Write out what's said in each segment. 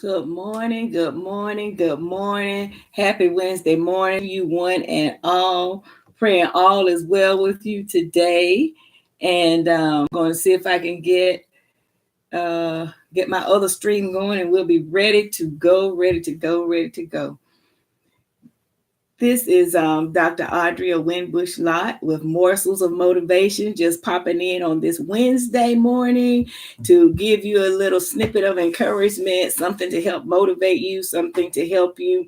Good morning, good morning, good morning. Happy Wednesday morning, you one and all. Praying all is well with you today. And going to see if I can get my other stream going, and we'll be ready to go, ready to go, ready to go. This is Dr. Audrea Winbush Lott with Morsels of Motivation, just popping in on this Wednesday morning to give you a little snippet of encouragement, something to help motivate you, something to help you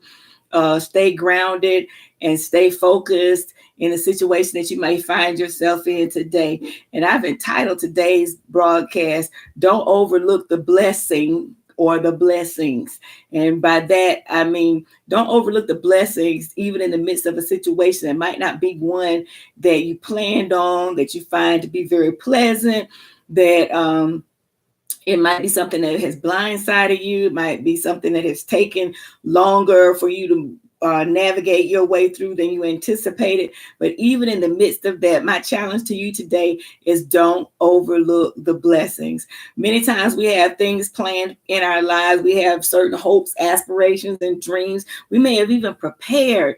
stay grounded and stay focused in the situation that you may find yourself in today. And I've entitled today's broadcast, Don't Overlook the Blessing or the Blessings. And by that, I mean, don't overlook the blessings, even in the midst of a situation that might not be one that you planned on, that you find to be very pleasant, that it might be something that has blindsided you. It might be something that has taken longer for you to navigate your way through than you anticipated. But even in the midst of that, my challenge to you today is don't overlook the blessings. Many times we have things planned in our lives. We have certain hopes, aspirations, and dreams. We may have even prepared,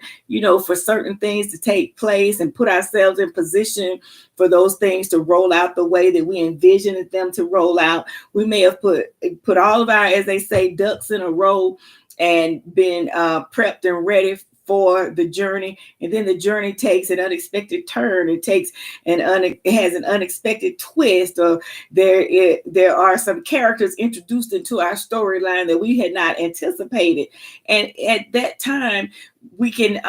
for certain things to take place and put ourselves in position for those things to roll out the way that we envisioned them to roll out. We may have put all of our, as they say, ducks in a row and been prepped and ready for the journey, and then the journey takes an unexpected turn. It has an unexpected twist, or there are some characters introduced into our storyline that we had not anticipated, and at that time we can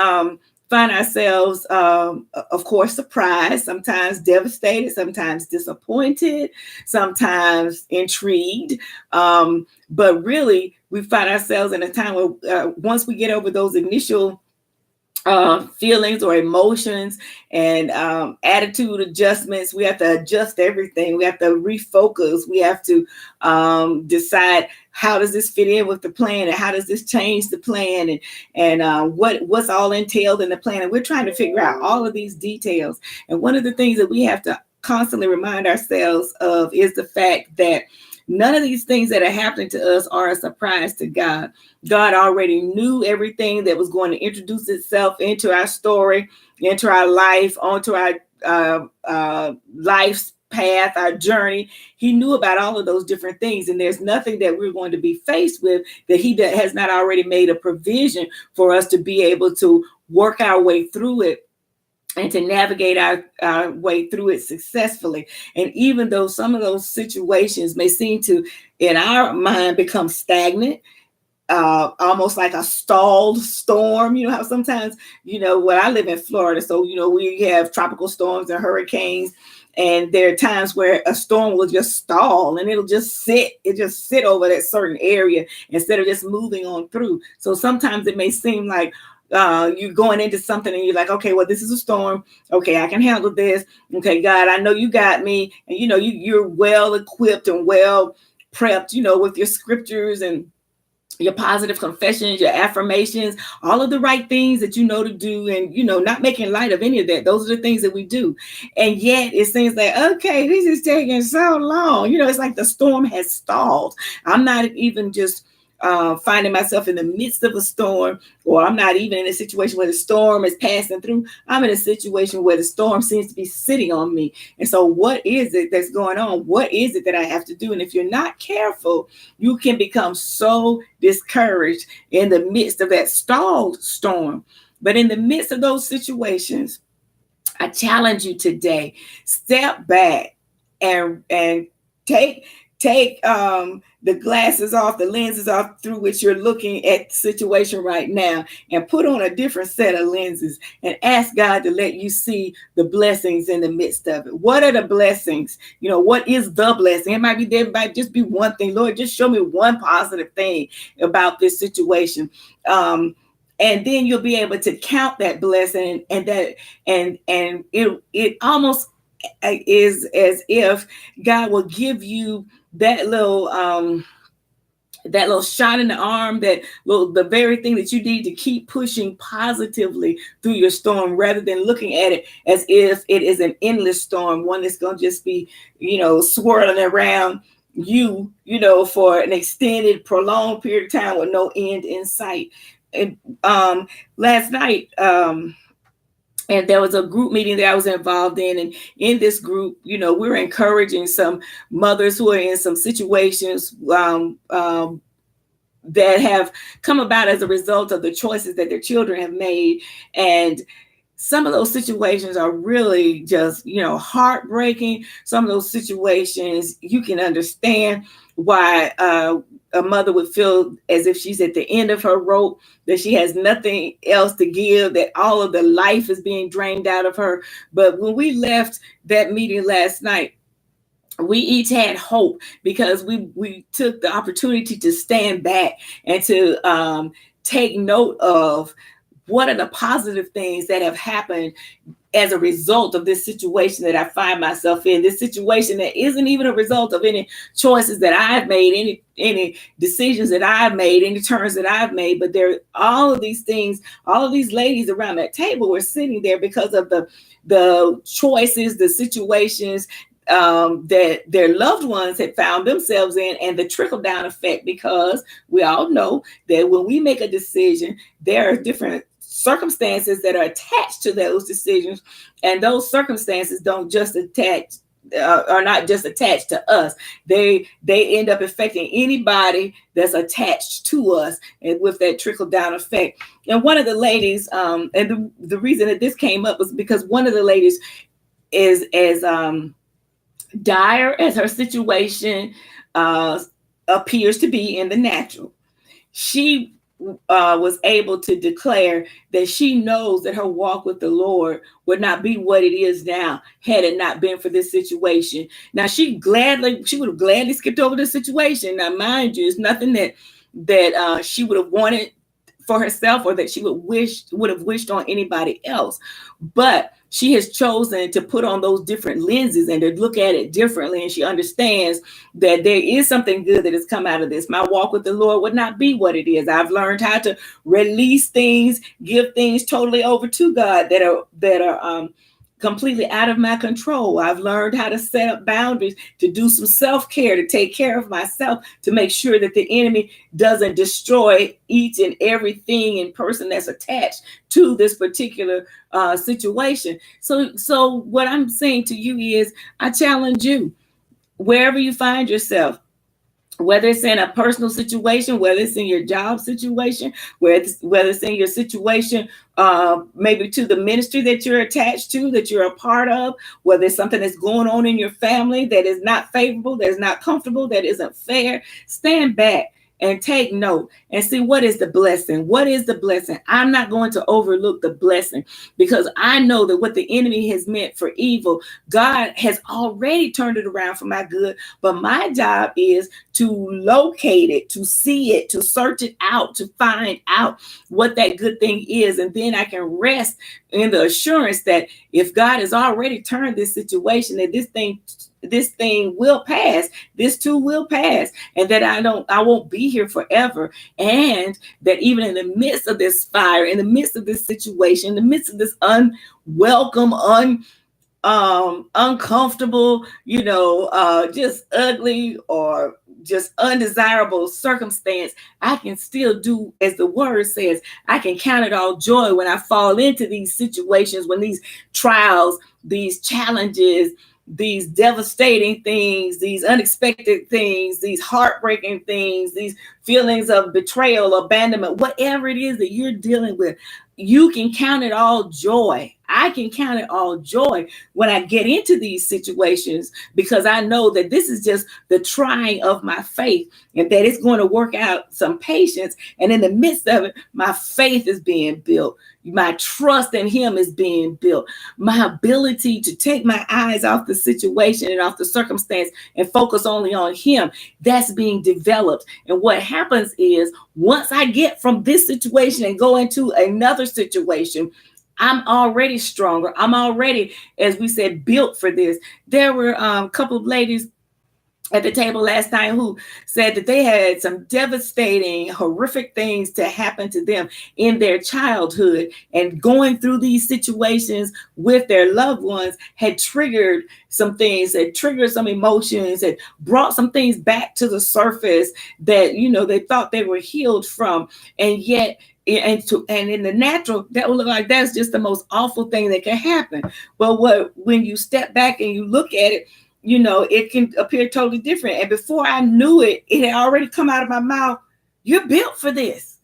find ourselves, of course, surprised, sometimes devastated, sometimes disappointed, sometimes intrigued. But really, we find ourselves in a time where once we get over those initial feelings or emotions and attitude adjustments, we have to adjust everything. We have to refocus. We have to decide, how does this fit in with the plan, and how does this change the plan, and what's all entailed in the plan. And we're trying to figure out all of these details. And one of the things that we have to constantly remind ourselves of is the fact that none of these things that are happening to us are a surprise to God. God already knew everything that was going to introduce itself into our story, into our life, onto our life's path, our journey. He knew about all of those different things. And there's nothing that we're going to be faced with that he has not already made a provision for us to be able to work our way through it and to navigate our way through it successfully. And even though some of those situations may seem to, in our mind, become stagnant, almost like a stalled storm. You know how sometimes, well, I live in Florida, so, we have tropical storms and hurricanes. And there are times where a storm will just stall and it'll just sit over that certain area instead of just moving on through. So sometimes it may seem like you're going into something and you're like, okay, well, this is a storm. Okay, I can handle this. Okay, God, I know you got me. And, you're well equipped and well prepped, with your scriptures and your positive confessions, your affirmations, all of the right things that you know to do, and not making light of any of that. Those are the things that we do. And yet it seems like, okay, this is taking so long. It's like the storm has stalled. I'm not even just finding myself in the midst of a storm, or I'm not even in a situation where the storm is passing through. I'm in a situation where the storm seems to be sitting on me. And so what is it that's going on? What is it that I have to do? And if you're not careful, you can become so discouraged in the midst of that stalled storm. But in the midst of those situations, I challenge you today, step back and take the glasses off, the lenses off through which you're looking at the situation right now, and put on a different set of lenses and ask God to let you see the blessings in the midst of it. What are the blessings? What is the blessing? There might just be one thing. Lord, just show me one positive thing about this situation. And then you'll be able to count that blessing, and it almost is as if God will give you that little shot in the arm, the very thing that you need to keep pushing positively through your storm, rather than looking at it as if it is an endless storm, one that's going to just be, swirling around you know, for an extended, prolonged period of time with no end in sight. And last night, and there was a group meeting that I was involved in. And in this group, you know, we were encouraging some mothers who are in some situations that have come about as a result of the choices that their children have made. And some of those situations are really just, you know, heartbreaking. Some of those situations, you can understand why a mother would feel as if she's at the end of her rope, that she has nothing else to give, that all of the life is being drained out of her. But when we left that meeting last night, we each had hope, because we took the opportunity to stand back and to take note of what are the positive things that have happened as a result of this situation that I find myself in. This situation that isn't even a result of any choices that I've made, any decisions that I've made, any turns that I've made, but there all of these things, all of these ladies around that table were sitting there because of the choices, the situations that their loved ones had found themselves in, and the trickle down effect, because we all know that when we make a decision, there are different circumstances that are attached to those decisions, and those circumstances don't just are not just attached to us. They end up affecting anybody that's attached to us, and with that trickle down effect. And one of the ladies, and the reason that this came up was because one of the ladies is as dire as her situation appears to be in the natural. She was able to declare that she knows that her walk with the Lord would not be what it is now had it not been for this situation. Now, she would have gladly skipped over the situation. Now, mind you, it's nothing that she would have wanted for herself, or that she would have wished on anybody else. But she has chosen to put on those different lenses and to look at it differently. And she understands that there is something good that has come out of this. My walk with the Lord would not be what it is. I've learned how to release things, give things totally over to God that are completely out of my control. I've learned how to set up boundaries, to do some self-care, to take care of myself, to make sure that the enemy doesn't destroy each and everything and person that's attached to this particular situation. So what I'm saying to you is, I challenge you, wherever you find yourself, whether it's in a personal situation, whether it's in your job situation, whether it's in your situation, maybe to the ministry that you're attached to, that you're a part of, whether it's something that's going on in your family that is not favorable, that is not comfortable, that isn't fair, stand back and take note and see what is the blessing. What is the blessing? I'm not going to overlook the blessing, because I know that what the enemy has meant for evil, God has already turned it around for my good. But my job is to locate it, to see it, to search it out, to find out what that good thing is. And then I can rest in the assurance that if God has already turned this situation, that this thing will pass, this too will pass, and that I won't be here forever. And that even in the midst of this fire, in the midst of this situation, in the midst of this unwelcome, uncomfortable, just ugly or just undesirable circumstance, I can still do as the word says. I can count it all joy when I fall into these situations, when these trials, these challenges, these devastating things, these unexpected things, these heartbreaking things, these feelings of betrayal, abandonment, whatever it is that you're dealing with, you can count it all joy. I can count it all joy when I get into these situations, because I know that this is just the trying of my faith, and that it's going to work out some patience. And in the midst of it, my faith is being built. My trust in him is being built. My ability to take my eyes off the situation and off the circumstance and focus only on him, that's being developed. And what happens is, once I get from this situation and go into another situation, I'm already stronger. I'm already, as we said, built for this. There were a couple of ladies at the table last night who said that they had some devastating, horrific things to happen to them in their childhood, and going through these situations with their loved ones had triggered some things, had triggered some emotions, had brought some things back to the surface that, they thought they were healed from. And yet, and in the natural, that would look like that's just the most awful thing that can happen. But when you step back and you look at it, it can appear totally different. And before I knew it, it had already come out of my mouth. You're built for this.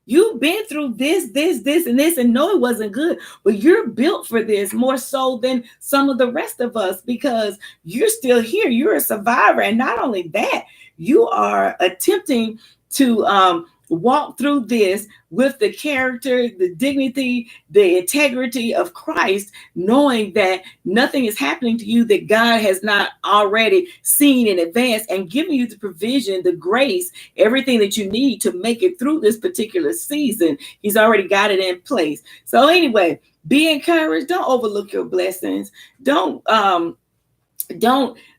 You've been through this, and this, and no, it wasn't good, but you're built for this more so than some of the rest of us, because you're still here. You're a survivor. And not only that, you are attempting to walk through this with the character, the dignity, the integrity of Christ, knowing that nothing is happening to you that God has not already seen in advance, and giving you the provision, the grace, everything that you need to make it through this particular season. He's already got it in place. So anyway, be encouraged. Don't overlook your blessings. Don't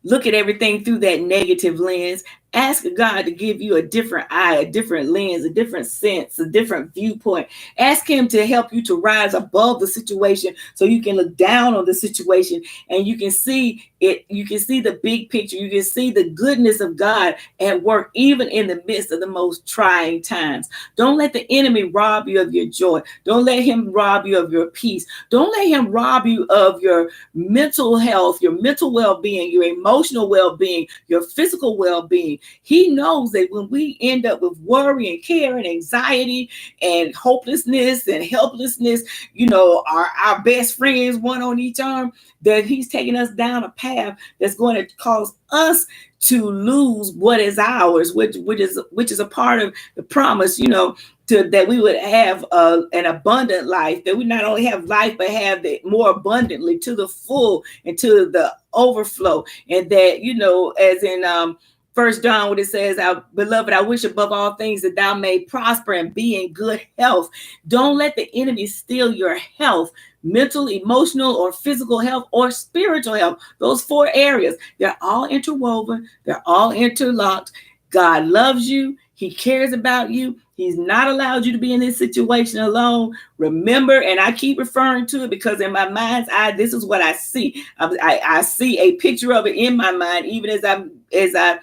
look at everything through that negative lens. Ask God to give you a different eye, a different lens, a different sense, a different viewpoint. Ask him to help you to rise above the situation so you can look down on the situation and you can see it. You can see the big picture. You can see the goodness of God at work, even in the midst of the most trying times. Don't let the enemy rob you of your joy. Don't let him rob you of your peace. Don't let him rob you of your mental health, your mental well-being, your emotional well-being, your physical well-being. He knows that when we end up with worry and care and anxiety and hopelessness and helplessness, our best friends, one on each arm, that he's taking us down a path that's going to cause us to lose what is ours, which is a part of the promise, that we would have an abundant life, that we not only have life, but have it more abundantly, to the full and to the overflow. And that, as in First John, what it says, beloved, I wish above all things that thou may prosper and be in good health. Don't let the enemy steal your health, mental, emotional, or physical health, or spiritual health. Those 4 areas, they're all interwoven. They're all interlocked. God loves you. He cares about you. He's not allowed you to be in this situation alone. Remember, and I keep referring to it because in my mind's eye, this is what I see. I see a picture of it in my mind, even as I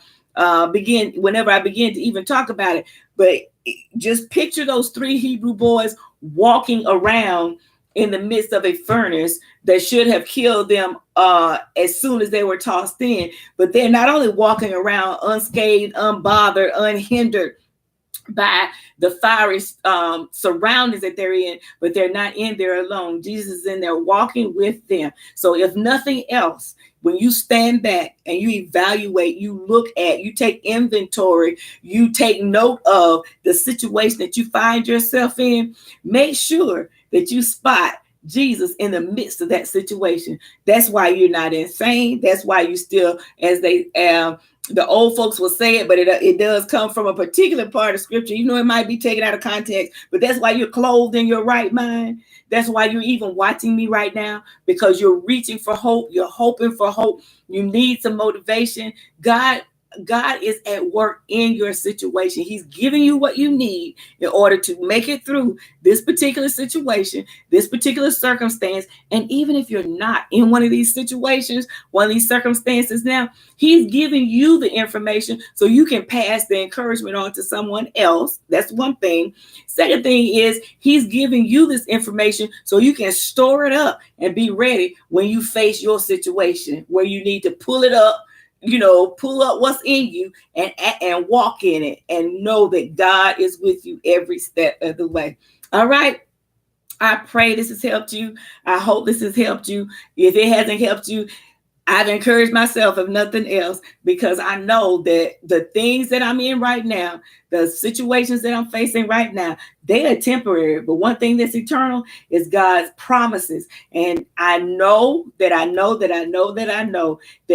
whenever I begin to even talk about it. But just picture those 3 Hebrew boys walking around in the midst of a furnace that should have killed them as soon as they were tossed in. But they're not only walking around unscathed, unbothered, unhindered by the fiery surroundings that they're in, but they're not in there alone. Jesus is in there walking with them. So if nothing else, when you stand back and you evaluate, you look at, you take inventory, you take note of the situation that you find yourself in, make sure that you spot Jesus in the midst of that situation. That's why you're not insane. That's why you still, as the old folks will say it, but it does come from a particular part of scripture. It might be taken out of context, but that's why you're clothed in your right mind. That's why you're even watching me right now, because you're reaching for hope. You're hoping for hope. You need some motivation. God is at work in your situation. He's giving you what you need in order to make it through this particular situation, this particular circumstance. And even if you're not in one of these situations, one of these circumstances now, he's giving you the information so you can pass the encouragement on to someone else. That's one thing. Second thing is he's giving you this information so you can store it up and be ready when you face your situation where you need to pull it up, pull up what's in you and walk in it and know that God is with you every step of the way. All right. I pray this has helped you. I hope this has helped you. If it hasn't helped you, I've encouraged myself, if nothing else, because I know that the things that I'm in right now, the situations that I'm facing right now, they are temporary. But one thing that's eternal is God's promises. And I know that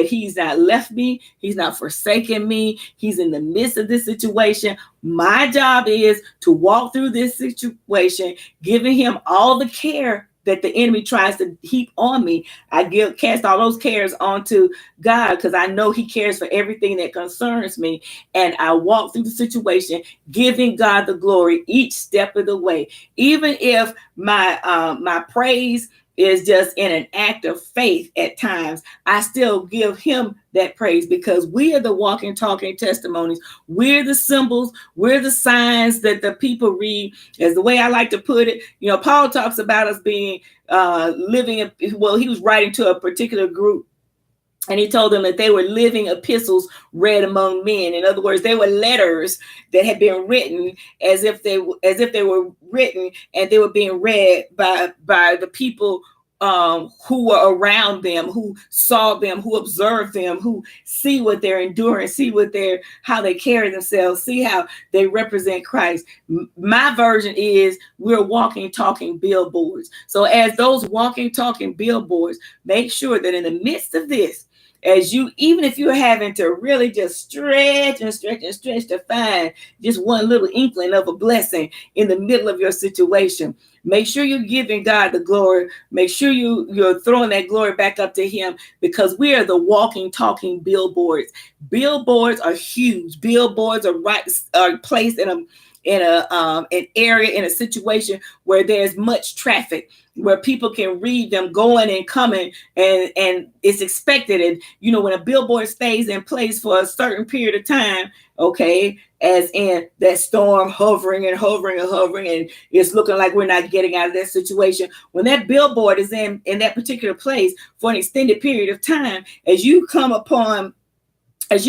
he's not left me. He's not forsaken me. He's in the midst of this situation. My job is to walk through this situation, giving him all the care that the enemy tries to heap on me, I cast all those cares onto God, because I know he cares for everything that concerns me. And I walk through the situation, giving God the glory each step of the way. Even if my praise is just in an act of faith at times, I still give him that praise, because we are the walking, talking testimonies. We're the symbols. We're the signs that the people read. As the way I like to put it, Paul talks about us being living. Well, he was writing to a particular group, and he told them that they were living epistles read among men. In other words, they were letters that had been written as if they were written, and they were being read by the people who were around them, who saw them, who observed them, who see what they're enduring, see how they carry themselves, see how they represent Christ. My version is we're walking, talking billboards. So as those walking, talking billboards, make sure that in the midst of this, even if you're having to really just stretch to find just one little inkling of a blessing in the middle of your situation, make sure you're giving God the glory. Make sure you're throwing that glory back up to him, because we are the walking, talking billboards. Billboards are huge. Billboards are placed in an area, in a situation where there's much traffic, where people can read them going and coming, and it's expected. And when a billboard stays in place for a certain period of time, okay, as in that storm hovering and it's looking like we're not getting out of that situation, when that billboard is in that particular place for an extended period of time, as you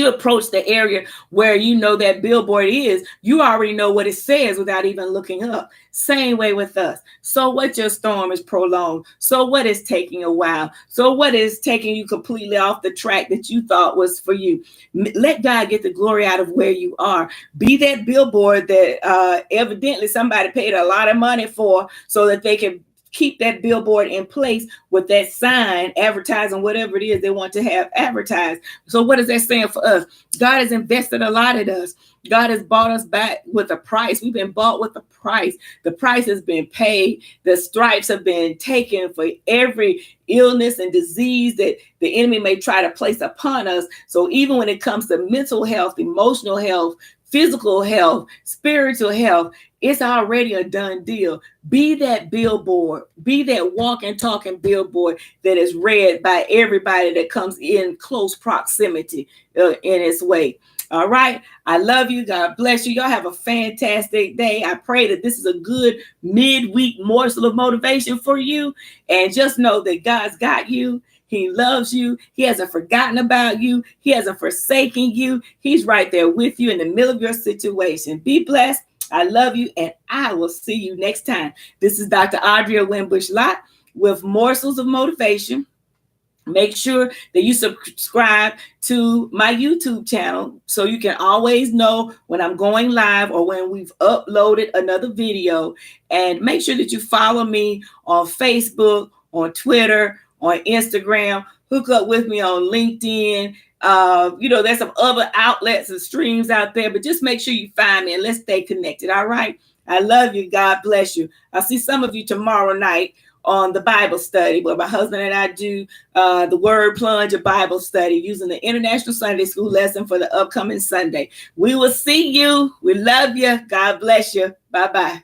approach the area where that billboard is, you already know what it says without even looking up. Same way with us. So what your storm is prolonged? So what is taking a while? So what is taking you completely off the track that you thought was for you? Let God get the glory out of where you are. Be that billboard that evidently somebody paid a lot of money for, so that they can keep that billboard in place with that sign advertising whatever it is they want to have advertised. So what is that saying for us? God has invested a lot in us. God has bought us back with a price. We've been bought with a price. The price has been paid. The stripes have been taken for every illness and disease that the enemy may try to place upon us. So even when it comes to mental health, emotional health, physical health, spiritual health, it's already a done deal. Be that billboard. Be that walking, talking billboard that is read by everybody that comes in close proximity in its way. All right. I love you. God bless you. Y'all have a fantastic day. I pray that this is a good midweek morsel of motivation for you. And just know that God's got you. He loves you. He hasn't forgotten about you. He hasn't forsaken you. He's right there with you in the middle of your situation. Be blessed. I love you, and I will see you next time. This is Dr. Audrea Winbush Lott with Morsels of Motivation. Make sure that you subscribe to my YouTube channel so you can always know when I'm going live or when we've uploaded another video. And make sure that you follow me on Facebook, on Twitter, on Instagram. Hook up with me on LinkedIn. There's some other outlets and streams out there, but just make sure you find me and let's stay connected. All right. I love you. God bless you. I'll see some of you tomorrow night on the Bible study, where my husband and I do the Word Plunge of Bible study using the International Sunday School lesson for the upcoming Sunday. We will see you. We love you. God bless you. Bye-bye.